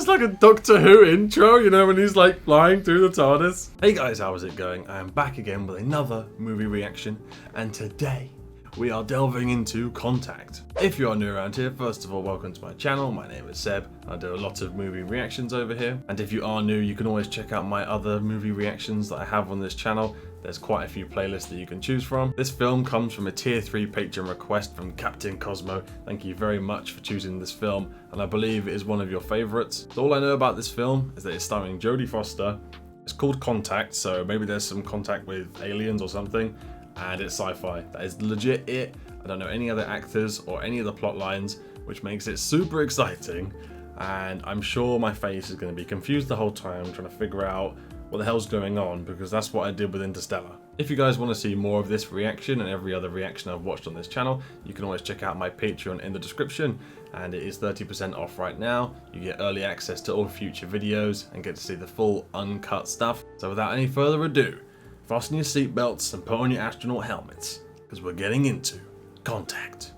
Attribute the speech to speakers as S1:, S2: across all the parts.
S1: It's like a Doctor Who intro, you know, when he's like flying through the TARDIS. Hey guys, how is it going? I am back again with another movie reaction, and today we are delving into Contact. If you are new around here, first of all, welcome to my channel. My name is Seb. I do a lot of movie reactions over here. And if you are new, you can always check out my other movie reactions that I have on this channel. There's quite a few playlists that you can choose from. This film comes from a tier 3 patron request from Captain Cosmo. Thank you very much for choosing this film, and I believe it is one of your favourites. So all I know about this film is that it's starring Jodie Foster. It's called Contact, so maybe there's some contact with aliens or something, and it's sci-fi. That is legit it. I don't know any other actors or any other plot lines, which makes it super exciting, and I'm sure my face is going to be confused the whole time trying to figure out what the hell's going on, because that's what I did with Interstellar. If you guys want to see more of this reaction and every other reaction I've watched on this channel, you can always check out my Patreon in the description, and it is 30% off right now. You get early access to all future videos and get to see the full uncut stuff. So without any further ado, fasten your seatbelts and put on your astronaut helmets, because we're getting into Contact.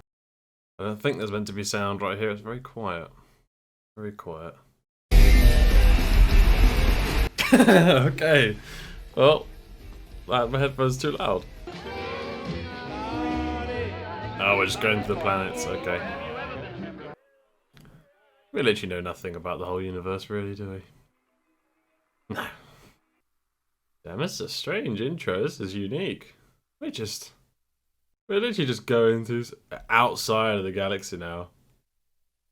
S1: I don't think there's meant to be sound right here. It's very quiet. Very quiet. Okay. Well, my headphone's too loud. Oh, we're just going to the planets. Okay. We literally know nothing about the whole universe, really, do we? No. Damn, this is a strange intro. This is unique. We're literally just going through outside of the galaxy now.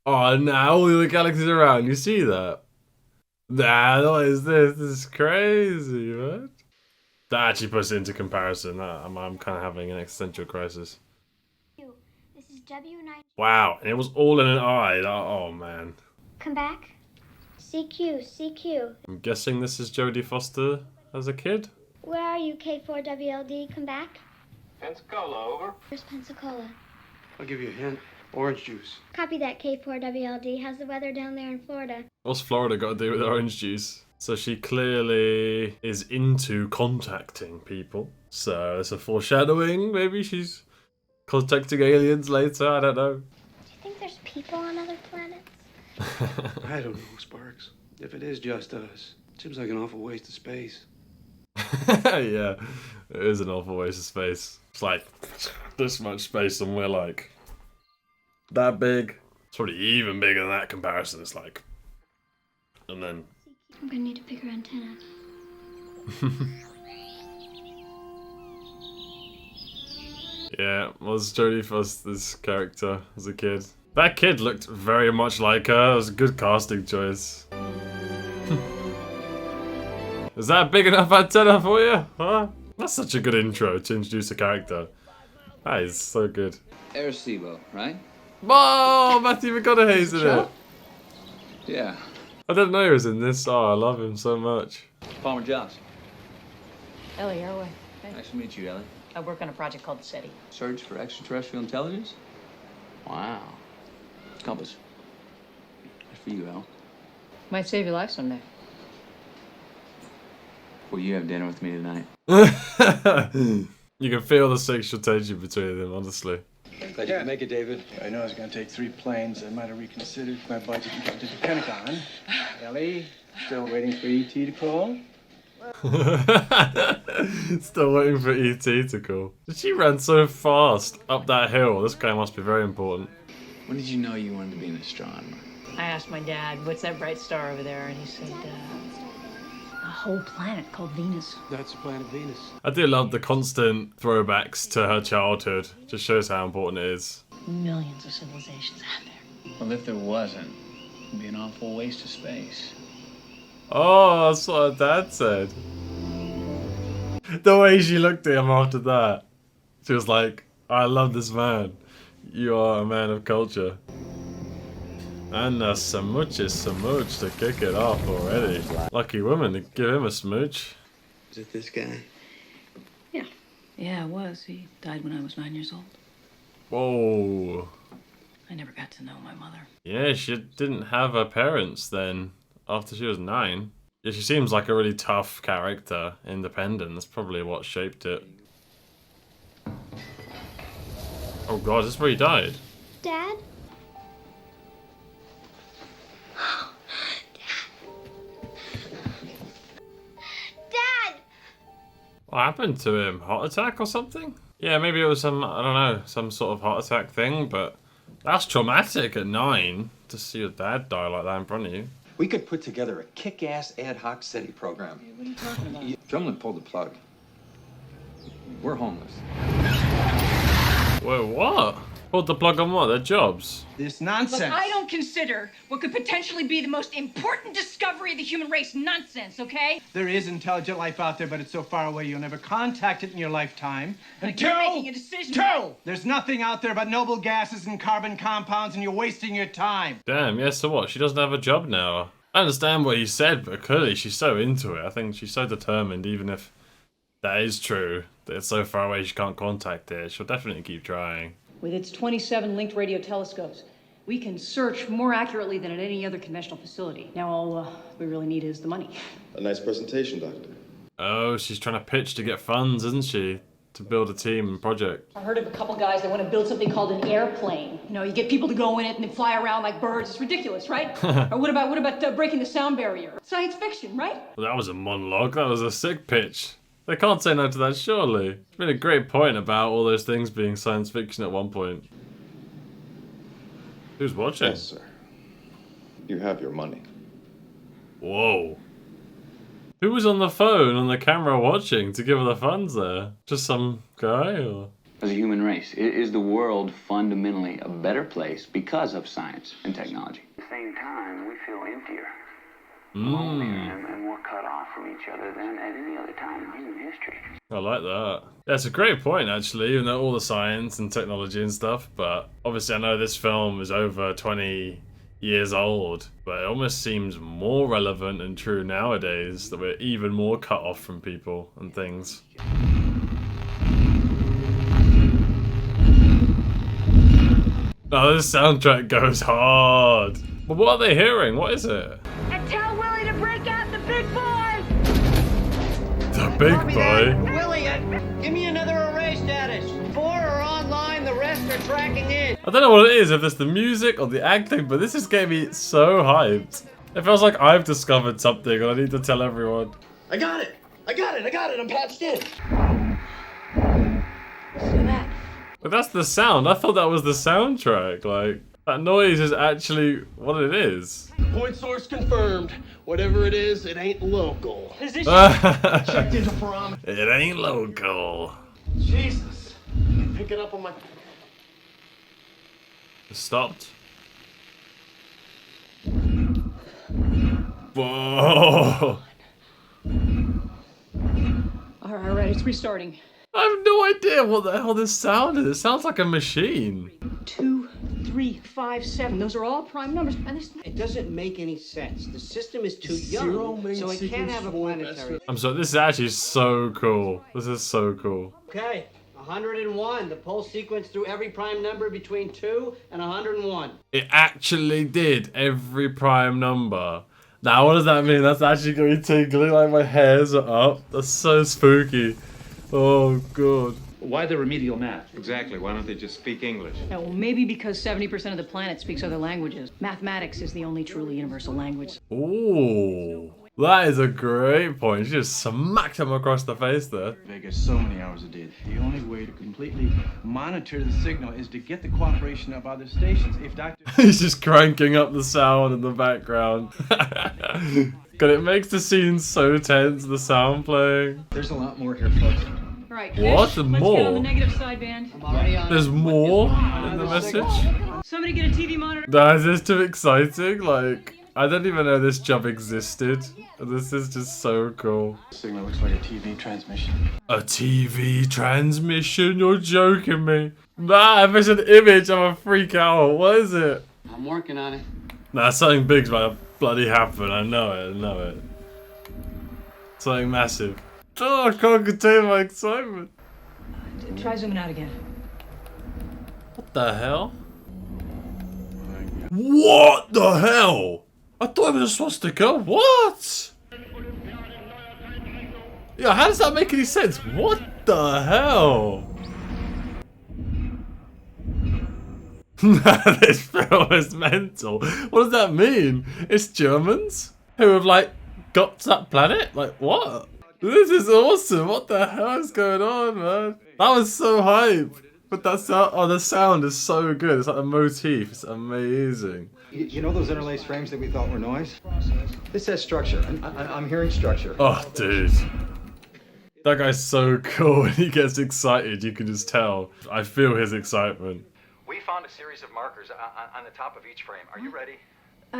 S1: Oh, now all the other galaxies around. You see that? Nah, what is this? This is crazy, man. That actually puts it into comparison. I'm kind of having an existential crisis.
S2: This is W9.
S1: Wow, and it was all in an eye. Oh, man.
S2: Come back. CQ, CQ.
S1: I'm guessing this is Jodie Foster as a kid?
S2: Where are you, K4WLD? Come back.
S3: Pensacola, over.
S2: Where's Pensacola?
S3: I'll give you a hint. Orange juice.
S2: Copy that, K4WLD. How's the weather down there in Florida?
S1: What's Florida got to do with orange juice? So she clearly is into contacting people. So it's a foreshadowing. Maybe she's contacting aliens later. I don't know.
S2: Do you think there's people on other planets?
S3: I don't know, Sparks. If it is just us, it seems like an awful waste of space.
S1: Yeah, it is an awful waste of space. It's like this much space and we're like that big. It's probably even bigger than that comparison. It's like, and then
S2: I'm gonna need a bigger antenna.
S1: yeah, was Jodie Foster's character as a kid. That kid looked very much like her. It was a good casting choice. Is that a big enough antenna for you? Huh? That's such a good intro to introduce a character. That is so good.
S4: Arecibo, right?
S1: Oh, Matthew McConaughey's in it.
S4: Yeah.
S1: I didn't know he was in this. Oh, I love him so much.
S4: Palmer Josh.
S5: Ellie, Arroway. Hey.
S4: Nice to meet you, Ellie.
S5: I work on a project called SETI.
S4: Search for extraterrestrial intelligence? Wow. Compass. Good for you, Al.
S5: Might save your life someday.
S4: Will you have dinner with me tonight?
S1: You can feel the sexual tension between them, honestly.
S3: Glad you can make it, David.
S6: I know I was going to take 3 planes. I might have reconsidered my budget and come to the Pentagon. Ellie, still waiting for E.T. to call?
S1: Still waiting for E.T. to call. She ran so fast up that hill. This guy must be very important.
S4: When did you know you wanted to be an astronomer?
S5: I asked my dad, what's that bright star over there? And he said, a whole planet called Venus.
S3: That's the planet Venus.
S1: I do love the constant throwbacks to her childhood. Just shows how important it is.
S5: Millions of civilizations out there.
S4: Well, if there wasn't, it'd be an awful waste of space.
S1: Oh, that's what her dad said. The way she looked at him after that. She was like, I love this man. You are a man of culture. And a smooch to kick it off already. Lucky woman to give him a smooch.
S3: Is it this guy?
S5: Yeah. Yeah, it was. He died when I was 9 years old.
S1: Whoa.
S5: I never got to know my mother.
S1: Yeah, she didn't have her parents then, after she was 9. Yeah, she seems like a really tough character, independent. That's probably what shaped it. Oh god, is this where he died?
S2: Dad?
S1: What happened to him? Heart attack or something? Yeah, maybe it was some, I don't know, some sort of heart attack thing, but that's traumatic at 9 to see your dad die like that in front of you.
S7: We could put together a kick-ass ad hoc city program.
S5: What are you talking about?
S4: Drumlin pulled the plug. We're homeless.
S1: Whoa, what? Pulled the plug on what? Their jobs?
S6: This nonsense.
S5: Look, I don't consider what could potentially be the most important discovery of the human race nonsense, okay?
S6: There is intelligent life out there, but it's so far away you'll never contact it in your lifetime.
S5: Like you're making a decision.
S6: There's nothing out there but noble gases and carbon compounds, and you're wasting your time.
S1: Damn, yeah, so what? She doesn't have a job now. I understand what he said, but clearly she's so into it. I think she's so determined, even if that is true, that it's so far away she can't contact it. She'll definitely keep trying.
S5: With its 27 linked radio telescopes, we can search more accurately than at any other conventional facility. Now all we really need is the money.
S8: A nice presentation, Doctor.
S1: Oh, she's trying to pitch to get funds, isn't she? To build a team and project.
S5: I heard of a couple guys that want to build something called an airplane. You know, you get people to go in it and they fly around like birds. It's ridiculous, right? Or what about breaking the sound barrier? Science fiction, right?
S1: Well, that was a monologue. That was a sick pitch. They can't say no to that, surely. It's been a great point about all those things being science fiction at one point. Who's watching?
S8: Yes, sir. You have your money.
S1: Whoa. Who was on the phone, on the camera watching to give her the funds there? Just some guy, or?
S4: As a human race, is the world fundamentally a better place because of science and technology?
S9: At the same time, we feel emptier, lonelier, and more cut off from each other than at any other time in human history.
S1: I like that. That's a great point, actually, even though all the science and technology and stuff, but obviously I know this film is over 20 years old, but it almost seems more relevant and true nowadays that we're even more cut off from people and things. Oh, this soundtrack goes hard. But what are they hearing? What is it?
S2: And tell Willie to break out the big boy!
S1: The big boy?
S10: Willie, give me another array status. 4 are online, the rest are tracking in.
S1: I don't know what it is, if it's the music or the acting, but this is getting me so hyped. It feels like I've discovered something and I need to tell everyone.
S10: I got it, I'm patched in.
S5: Listen to that.
S1: But that's the sound. I thought that was the soundtrack. Like, that noise is actually what it is.
S10: Point source confirmed. Whatever it is, it ain't local.
S5: Position.
S10: Checked into parameter.
S1: It ain't local.
S10: Jesus. Pick it up on my...
S1: It stopped. Whoa.
S5: All right, it's restarting.
S1: I have no idea what the hell this sound is. It sounds like a machine.
S5: 2, 3, 5, 7. Those are all prime numbers. And there's...
S10: It doesn't make any sense. The system is too young, so it can't have a planetary.
S1: I'm sorry, this is actually so cool. This is so cool.
S10: Okay, 101. The pulse sequence through every prime number between 2 and 101.
S1: It actually did every prime number. Now, what does that mean? That's actually going to be tingling, like my hairs are up. That's so spooky. Oh, God.
S11: Why the remedial math? Exactly. Why don't they just speak English?
S5: Yeah, well, maybe because 70% of the planet speaks other languages. Mathematics is the only truly universal language.
S1: Ooh, that is a great point. She just smacked him across the face there.
S6: Vegas so many hours a day. The only way to completely monitor the signal is to get the cooperation of other stations. If Dr.
S1: He's just cranking up the sound in the background. God, it makes the scene so tense, the sound playing.
S6: There's a lot more here, folks.
S5: All right,
S1: What?
S5: Fish,
S1: There's
S5: let's
S1: more?
S5: get on the negative sideband.
S10: I'm already on.
S1: There's more in the message?
S5: Somebody get a TV monitor.
S1: Nah, is this too exciting? Like, I didn't even know this job existed. This is just so cool.
S6: Signal looks like a TV transmission.
S1: A TV transmission? You're joking me. Nah, if it's an image, I'm a freak out. What is it?
S10: I'm working on it.
S1: Nah, something big's about to bloody happen. I know it. Something massive. Oh, I can't contain my excitement.
S5: Try zooming out again.
S1: What the hell? What the hell? I thought it was a swastika. What? Yeah, how does that make any sense? What the hell? This film is mental. What does that mean? It's Germans who have, like, got to that planet? Like, what? This is awesome. What the hell is going on, man? That was so hype. But that sound, oh, the sound is so good. It's like a motif. It's amazing.
S7: You know those interlaced frames that we thought were noise? This says structure. I'm hearing structure.
S1: Oh, dude. That guy's so cool. When he gets excited, you can just tell. I feel his excitement.
S7: We found a series of markers on the top of each frame. Are you ready?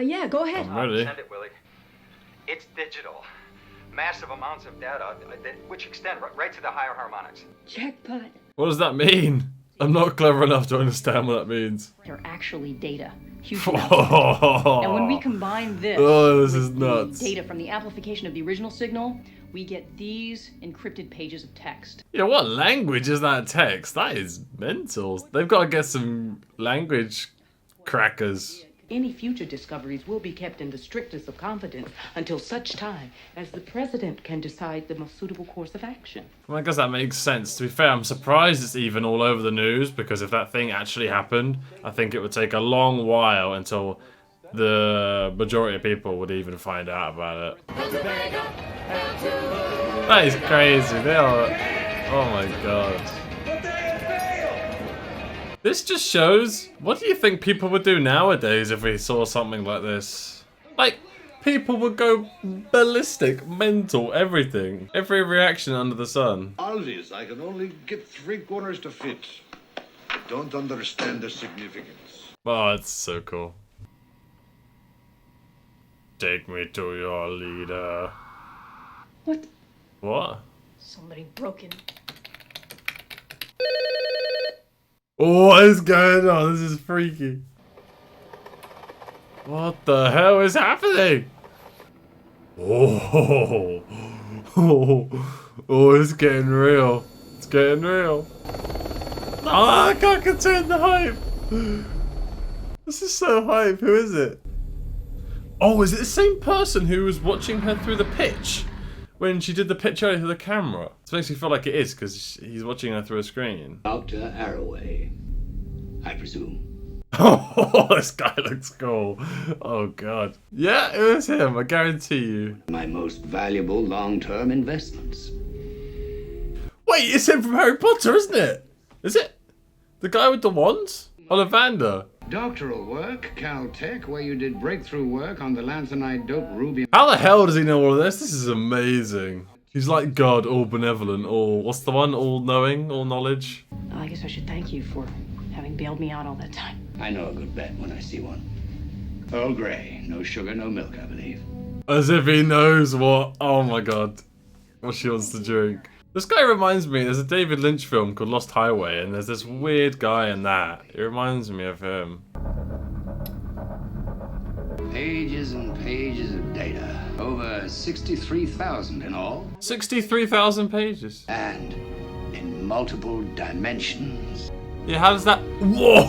S5: Yeah, go ahead.
S1: I'm ready.
S7: Send it, Willie. It's digital. Massive amounts of data which extend right to the higher harmonics.
S5: Jackpot.
S1: What does that mean? I'm not clever enough to understand what that means.
S5: They're actually data. Huge amounts. And when we combine this,
S1: this
S5: with
S1: is nuts.
S5: the data from the amplification of the original signal, we get these encrypted pages of text.
S1: Yeah, what language is that text? That is mental. They've got to get some language crackers.
S12: Any future discoveries will be kept in the strictest of confidence until such time as the president can decide the most suitable course of action.
S1: Well, I guess that makes sense. To be fair, I'm surprised it's even all over the news, because if that thing actually happened, I think it would take a long while until the majority of people would even find out about it. That is crazy. They are... Oh my god. This just shows, what do you think people would do nowadays if we saw something like this? Like, people would go ballistic, mental, everything. Every reaction under the sun.
S13: All this, I can only get 3 corners to fit. I don't understand the significance.
S1: Oh, it's so cool. Take me to your leader.
S5: What?
S1: What?
S5: Somebody broke in.
S1: Oh, what is going on? This is freaky. What the hell is happening? Oh, oh, it's getting real. It's getting real. Oh, I can't contain the hype. This is so hype. Who is it? Oh, is it the same person who was watching her through the pitch when she did the pitch earlier to the camera? This makes me feel like it is, because he's watching her through a screen.
S14: Dr. Arroway, I presume.
S1: Oh, this guy looks cool. Oh, God. Yeah, it was him, I guarantee you.
S14: My most valuable long-term investments.
S1: Wait, it's him from Harry Potter, isn't it? Is it? The guy with the wands? Ollivander.
S15: Doctoral work, Caltech, where you did breakthrough work on the lanthonide dope ruby.
S1: How the hell does he know all of this? This is amazing. He's like God, all benevolent, all... What's the one? All knowing, all knowledge?
S12: Well, I guess I should thank you for having bailed me out all that time.
S14: I know a good bet when I see one. Earl Grey, no sugar, no milk, I believe.
S1: As if he knows what... Oh my God. What she wants to drink. This guy reminds me, there's a David Lynch film called Lost Highway, and there's this weird guy in that. It reminds me of him.
S14: Pages and pages of data. Over 63,000 in all.
S1: 63,000 pages.
S14: And in multiple dimensions.
S1: Yeah, how does that... Whoa!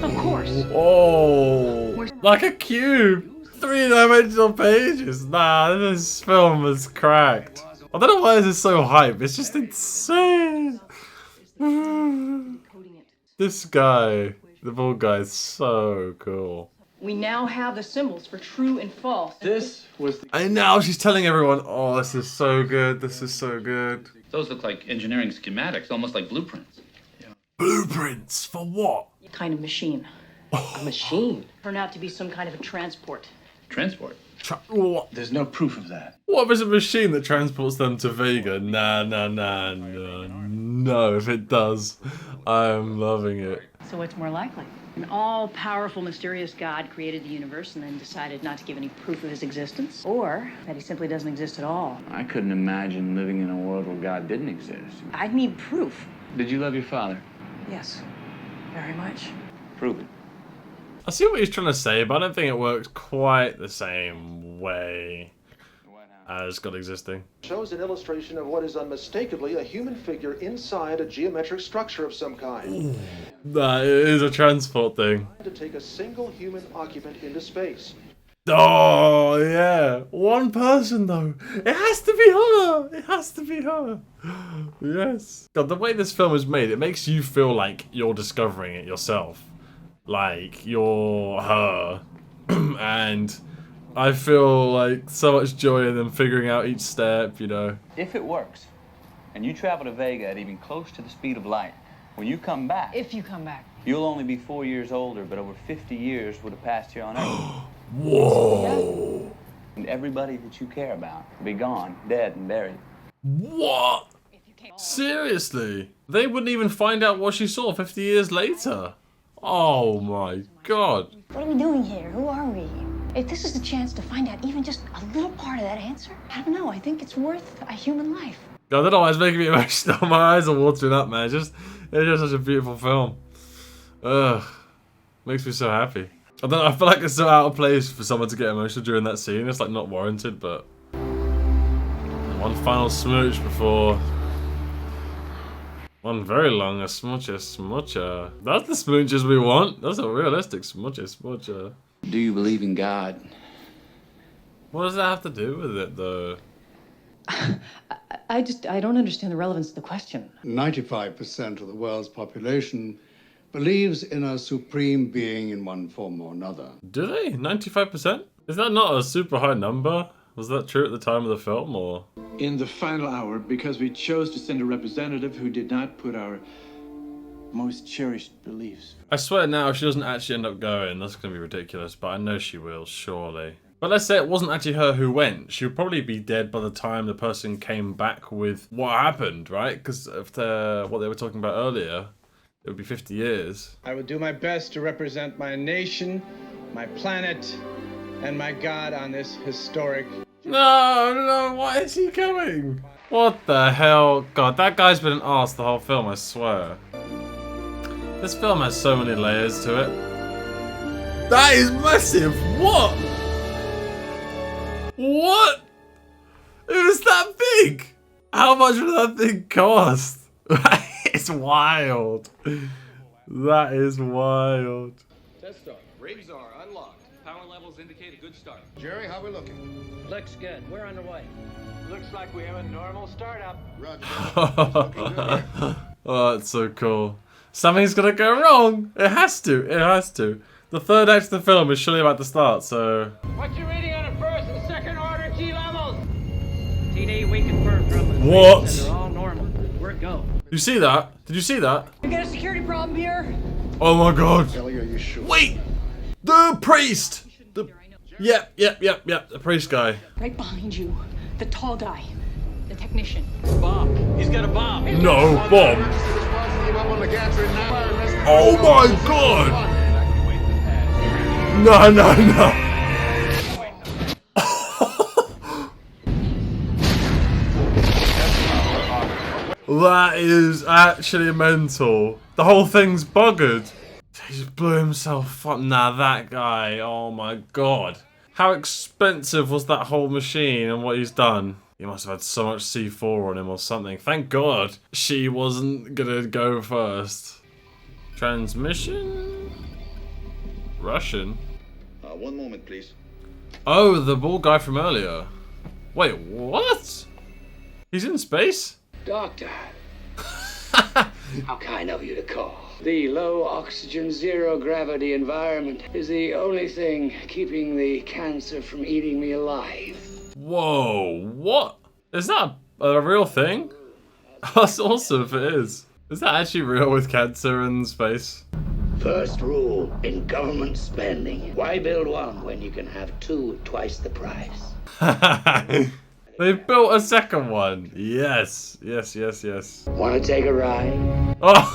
S5: Of course.
S1: Oh! Like a cube! 3-dimensional pages! Nah, this film is cracked. I don't know why this is so hype. It's just insane. This guy, the bald guy, is so cool.
S5: We now have the symbols for true and false.
S6: This was the...
S1: And now she's telling everyone, oh, this is so good. This is so good.
S16: Those look like engineering schematics, almost like blueprints.
S1: Yeah. Blueprints? For what?
S5: Kind of machine.
S12: A machine?
S5: Turned out to be some kind of a transport.
S16: Transport?
S1: What?
S6: There's no proof of that.
S1: What if it's a machine that transports them to Vega? Nah, no. If it does, I'm loving it.
S5: So what's more likely? An all-powerful, mysterious God created the universe and then decided not to give any proof of his existence? Or that he simply doesn't exist at all?
S4: I couldn't imagine living in a world where God didn't exist.
S5: I'd need proof.
S4: Did you love your father?
S5: Yes, very much.
S4: Prove it.
S1: I see what he's trying to say, but I don't think it works quite the same way as God existing.
S17: Shows an illustration of what is unmistakably a human figure inside a geometric structure of some kind.
S1: That is a transport thing.
S17: To take a single human occupant into space.
S1: Oh, yeah. One person, though. It has to be her. It has to be her. Yes. God, the way this film is made, it makes you feel like you're discovering it yourself. Like, you're her. And I feel like so much joy in them figuring out each step, you know.
S4: If it works, and you travel to Vega at even close to the speed of light, when you come back...
S5: If you come back.
S4: You'll only be 4 years older, but over 50 years would have passed here on Earth.
S1: Whoa!
S4: And everybody that you care about will be gone, dead and buried.
S1: What? Seriously? They wouldn't even find out what she saw 50 years later? Oh my god.
S5: What are we doing here? Who are we? If this is the chance to find out even just a little part of that answer, I don't know. I think it's worth a human life.
S1: I don't know why it's making me emotional. My eyes are watering up, man. It's just such a beautiful film. Ugh. Makes me so happy. I feel like it's so out of place for someone to get emotional during that scene. It's like not warranted, but... One final smooch before... One very long smoocher. That's the smooches we want. That's a realistic smoocher.
S4: Do you believe in God?
S1: What does that have to do with it, though?
S5: I don't understand the relevance of the question.
S15: 95% of the world's population believes in a supreme being in one form or another.
S1: Do they? 95%? Is that not a super high number? Was that true at the time of the film, or...?
S6: In the final hour, because we chose to send a representative who did not put our most cherished beliefs.
S1: I swear now, if she doesn't actually end up going, that's going to be ridiculous, but I know she will, surely. But let's say it wasn't actually her who went. She would probably be dead by the time the person came back with what happened, right? Because of what they were talking about earlier, it would be 50 years.
S6: I will do my best to represent my nation, my planet, and my God on this historic...
S1: No, why is he coming? What the hell? God, that guy's been an arse the whole film, I swear. This film has so many layers to it. That is massive! What? What? It was that big! How much would that thing cost? It's wild. That is wild.
S18: Test start. Rings are unlocked. Power levels indicate a good start.
S13: Jerry, how we looking?
S10: Looks good. We're underway. Looks like we have a normal startup.
S1: Oh, that's so cool. Something's gonna go wrong. It has to. It has to. The third act of the film is surely about to start, so...
S10: What's your reading on the first and second order G levels? TD, we confirm from the
S1: What?
S10: They're all normal. We're go.
S1: You see that? Did you see that?
S5: You got a security problem here?
S1: Oh my god.
S13: Ellie, are you sure?
S1: Wait! The priest! Yep, the priest guy.
S5: Right behind you. The tall guy. The technician.
S10: Bomb. He's got a bomb.
S1: No, bomb. Oh my god! No. That is actually mental. The whole thing's buggered. He just blew himself up. Nah, that guy. Oh my god. How expensive was that whole machine and what he's done? He must have had so much C4 on him or something. Thank God she wasn't gonna go first. Transmission? Russian?
S8: One moment, please.
S1: Oh, the bald guy from earlier. Wait, what? He's in space?
S14: Doctor, how kind of you to call. The low oxygen, zero gravity environment is the only thing keeping the cancer from eating me alive.
S1: Whoa, what? Is that a real thing? That's awesome if it is. Is that actually real with cancer in space?
S14: First rule in government spending. Why build one when you can have two at twice the price?
S1: They built a second one. Yes.
S14: Want to take a ride?
S1: Oh,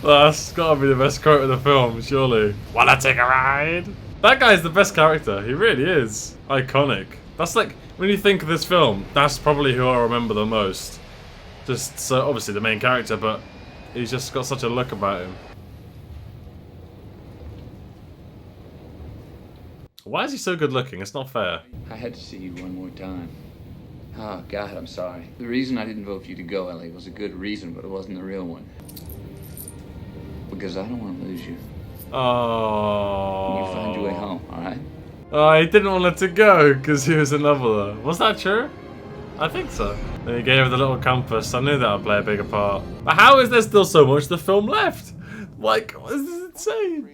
S1: that's gotta be the best quote of the film, surely. Wanna take a ride? That guy's the best character. He really is. Iconic. That's like, when you think of this film, that's probably who I remember the most. Just so, obviously the main character, but he's just got such a look about him. Why is he so good looking? It's not fair.
S4: I had to see you one more time. Oh, God, I'm sorry. The reason I didn't vote for you to go, Ellie, was a good reason, but it wasn't the real one. Because I don't want to lose you.
S1: Oh.
S4: You find your way home, alright?
S1: Oh, he didn't want her to go because he was in love with her. Was that true? I think so. Then he gave her the little compass. I knew that would play a bigger part. But how is there still so much of the film left? Like, this is insane.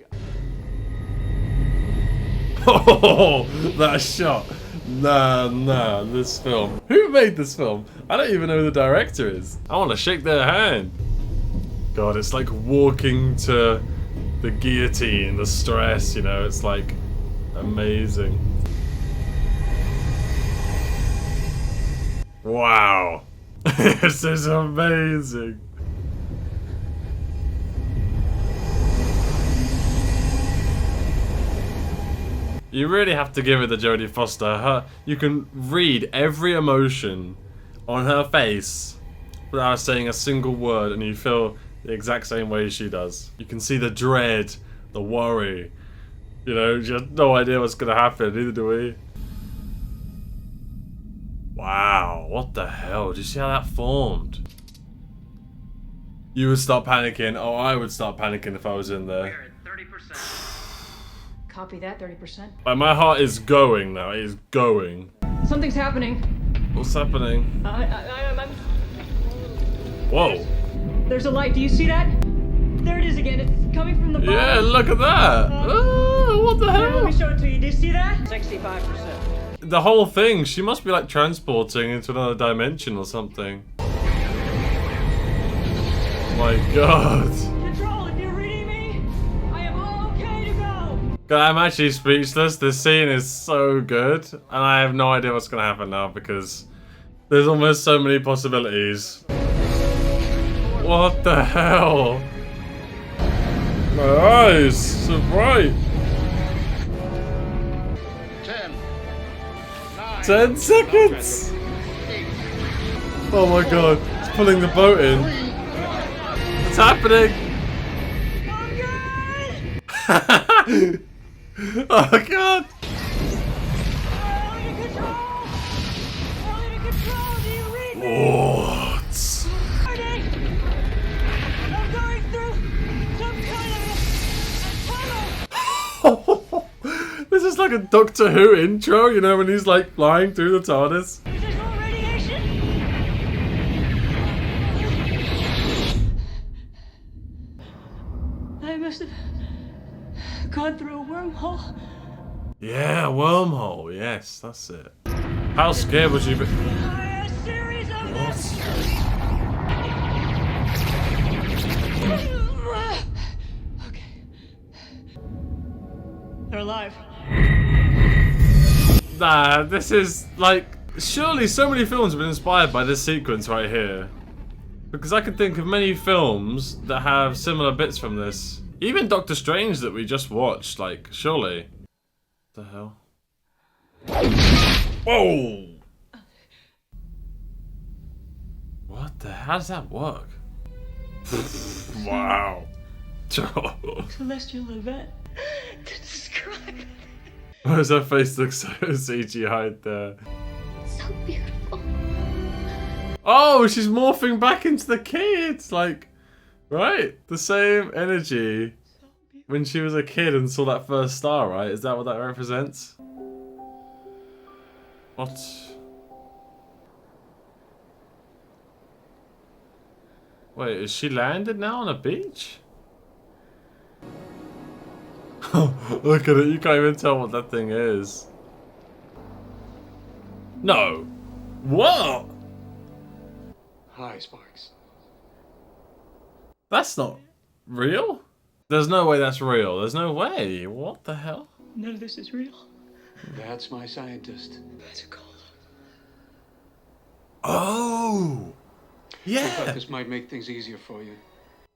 S1: Oh, that shot. Nah, this film. Who made this film? I don't even know who the director is. I want to shake their hand. God, it's like walking to the guillotine, the stress, you know, it's like amazing. Wow. This is amazing. You really have to give it to Jodie Foster. You can read every emotion on her face without saying a single word, and you feel the exact same way she does. You can see the dread, the worry. You know, you have no idea what's gonna happen, neither do we. Wow, what the hell? Do you see how that formed? You would start panicking. Oh, I would start panicking if I was in there.
S5: Copy that, 30%.
S1: Like, my heart is going now. It is going.
S5: Something's happening.
S1: What's happening?
S5: I'm...
S1: Whoa.
S5: There's a light. Do you see that? There it is again. It's coming from the bottom.
S1: Yeah, look at that. Oh, what the hell?
S5: Let me show it to you. Do you see that? 65%.
S1: The whole thing. She must be like transporting into another dimension or something. My God.
S5: Control, if you're reading me, I am okay to go.
S1: God, I'm actually speechless. This scene is so good, and I have no idea what's gonna happen now because there's almost so many possibilities. What the hell? My eyes, so bright. 10 seconds. Oh my God, it's pulling the boat in. What's happening? Oh God. What?
S5: I'm going through some kind of a tunnel.
S1: This is like a Doctor Who intro, you know, when he's like flying through the TARDIS.
S5: Is there more radiation? I must have gone through a wormhole.
S1: Yeah, wormhole. Yes, that's it. How scared would you be?
S5: A series of Okay. They're alive.
S1: Nah, this is like... Surely so many films have been inspired by this sequence right here. Because I can think of many films that have similar bits from this. Even Doctor Strange that we just watched, like, surely. What the hell? Whoa! What the... How does that work? Wow.
S5: Celestial event to describe.
S1: Why does her face look so CGI'd there?
S2: So beautiful.
S1: Oh, she's morphing back into the kid! Like, right? The same energy when she was a kid and saw that first star, right? Is that what that represents? What? Wait, is she landed now on a beach? Look at it, you can't even tell what that thing is. No. What?
S3: Hi, Sparks.
S1: That's not real? There's no way that's real. There's no way. What the hell?
S5: None of this is real.
S3: That's my scientist.
S5: That's a call.
S1: Oh.
S3: I
S1: Yeah.
S3: thought this might make things easier for you.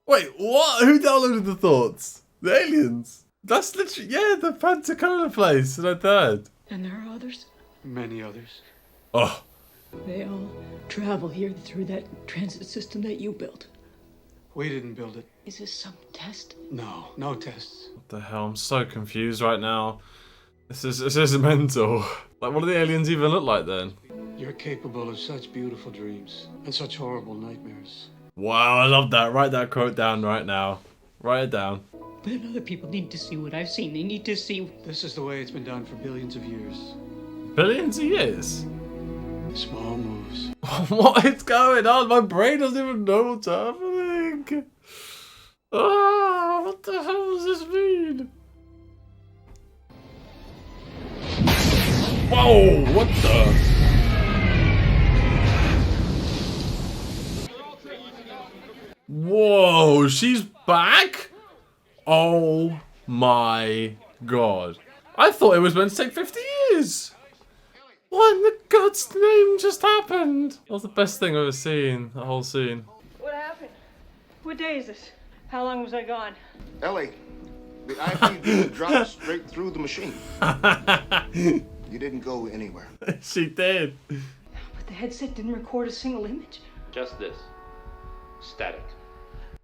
S1: Wait, what? Who downloaded the thoughts? The aliens. That's literally, yeah, the Pensacola place that I third.
S5: And there are others.
S3: Many others.
S1: Oh.
S5: They all travel here through that transit system that you built.
S3: We didn't build it.
S5: Is this some test?
S3: No, no tests.
S1: What the hell? I'm so confused right now. This is mental. Like, what do the aliens even look like then?
S3: You're capable of such beautiful dreams and such horrible nightmares.
S1: Wow, I love that. Write that quote down right now. Write it down.
S5: But other people need to see what I've seen. They need to see.
S3: This is the way it's been done for billions of years.
S1: Billions of years?
S3: Small moves.
S1: What is going on? My brain doesn't even know what's happening. Oh, what the hell does this mean? Whoa, what the? Whoa, she's back? Oh my god. I thought it was meant to take 50 years. What in the God's name just happened? That was the best thing I've ever seen, the whole scene.
S5: What happened? What day is this? How long was I gone?
S13: Ellie, the IPV dropped straight through the machine. You didn't go anywhere.
S1: She did.
S5: But the headset didn't record a single image.
S16: Just this. Static.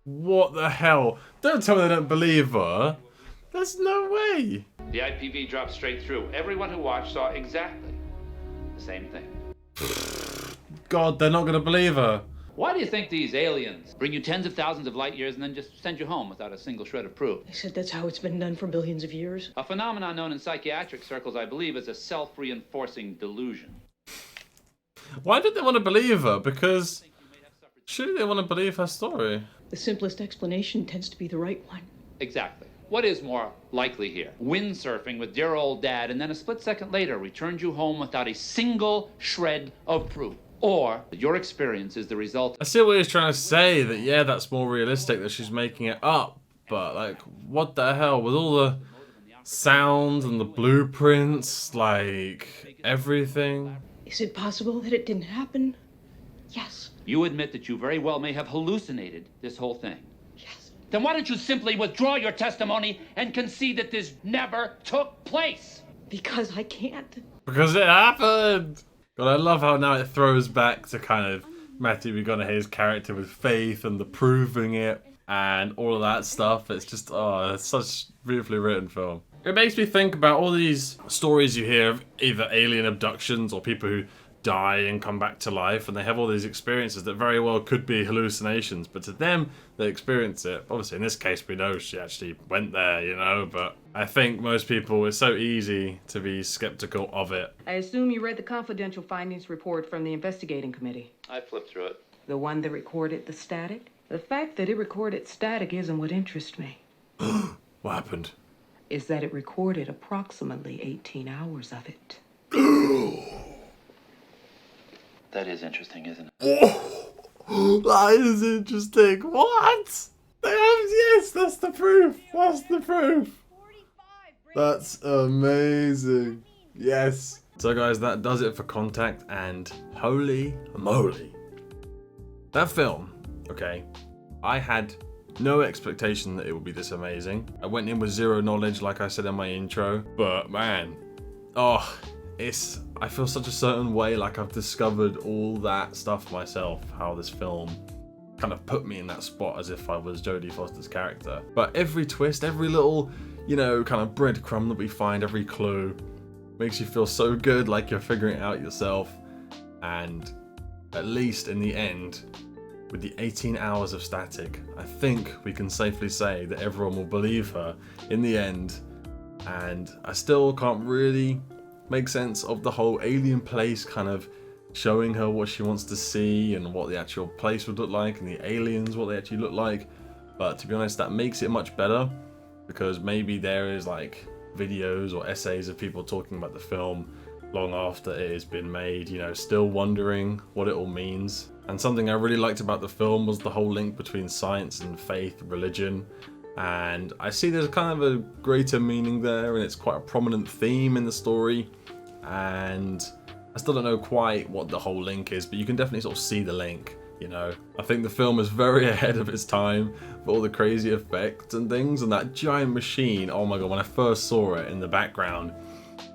S1: What the hell? Don't tell me they don't believe her. There's no way.
S16: The IPV dropped straight through. Everyone who watched saw exactly the same thing.
S1: God, they're not going to believe her.
S16: Why do you think these aliens bring you tens of thousands of light years and then just send you home without a single shred of proof?
S5: They said that's how it's been done for billions of years.
S16: A phenomenon known in psychiatric circles, I believe, is a self-reinforcing delusion.
S1: Why did they want to believe her? Because surely they want to believe her story.
S5: The simplest explanation tends to be the right one.
S16: Exactly. What is more likely here? Windsurfing with dear old dad and then a split second later returned you home without a single shred of proof. Or that your experience is the result.
S1: I see what he's trying to say, that yeah, that's more realistic, that she's making it up. But like, what the hell? With all the sounds and the blueprints, like, everything.
S5: Is it possible that it didn't happen? Yes.
S16: You admit that you very well may have hallucinated this whole thing. Yes. Then why don't you simply withdraw your testimony and concede that this never took place?
S5: Because I can't.
S1: Because it happened! God, I love how now it throws back to kind of Matthew McConaughey's character with faith and the proving it and all of that stuff. It's just, oh, it's such beautifully written film. It makes me think about all these stories you hear of either alien abductions or people who die and come back to life, and they have all these experiences that very well could be hallucinations, but to them, they experience it. Obviously, in this case, we know she actually went there, you know, but I think most people, it's so easy to be skeptical of it.
S12: I assume you read the confidential findings report from the investigating committee.
S16: I flipped through it.
S12: The one that recorded the static? The fact that it recorded static isn't what interests me.
S1: What happened?
S12: Is that it recorded approximately 18 hours of it.
S16: That is interesting, isn't it?
S1: That is interesting. What? Yes, that's the proof. That's the proof. That's amazing. Yes. So guys, that does it for Contact, and holy moly. That film, okay, I had no expectation that it would be this amazing. I went in with zero knowledge, like I said in my intro, but man, oh, I feel such a certain way, like I've discovered all that stuff myself, how this film kind of put me in that spot as if I was Jodie Foster's character. But every twist, every little, you know, kind of breadcrumb that we find, every clue, makes you feel so good, like you're figuring it out yourself. And at least in the end, with the 18 hours of static, I think we can safely say that everyone will believe her in the end. And I still can't really make sense of the whole alien place kind of showing her what she wants to see and what the actual place would look like and the aliens, what they actually look like. But to be honest, that makes it much better, because maybe there is like videos or essays of people talking about the film long after it has been made, you know, still wondering what it all means. And something I really liked about the film was the whole link between science and faith, religion. And I see there's kind of a greater meaning there, and it's quite a prominent theme in the story. And I still don't know quite what the whole link is, but you can definitely sort of see the link, you know. I think the film is very ahead of its time for all the crazy effects and things, and that giant machine, oh my god, when I first saw it in the background,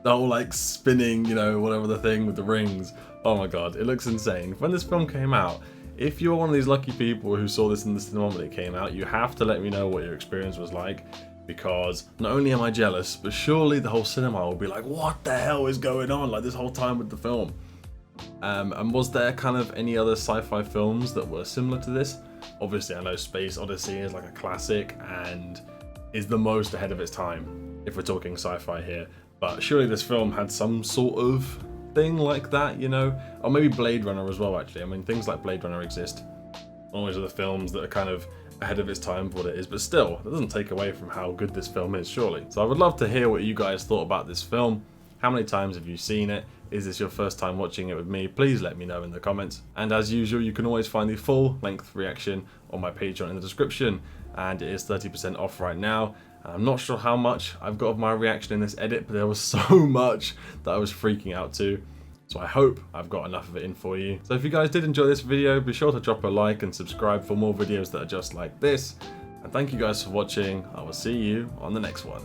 S1: the whole like spinning, you know, whatever the thing with the rings, oh my god, it looks insane. When this film came out, if you're one of these lucky people who saw this in the cinema when it came out, you have to let me know what your experience was like, because not only am I jealous, but surely the whole cinema will be like, what the hell is going on, like this whole time with the film. And was there kind of any other sci-fi films that were similar to this? Obviously I know Space Odyssey is like a classic and is the most ahead of its time, if we're talking sci-fi here, but surely this film had some sort of thing like that, you know? Or maybe Blade Runner as well, actually. I mean, things like Blade Runner exist. Always are the films that are kind of ahead of its time for what it is, but still, that doesn't take away from how good this film is, surely. So I would love to hear what you guys thought about this film. How many times have you seen it? Is this your first time watching it with me? Please let me know in the comments. And as usual, you can always find the full length reaction on my Patreon in the description, and it is 30% off right now. I'm not sure how much I've got of my reaction in this edit, but there was so much that I was freaking out to. So I hope I've got enough of it in for you. So if you guys did enjoy this video, be sure to drop a like and subscribe for more videos that are just like this. And thank you guys for watching. I will see you on the next one.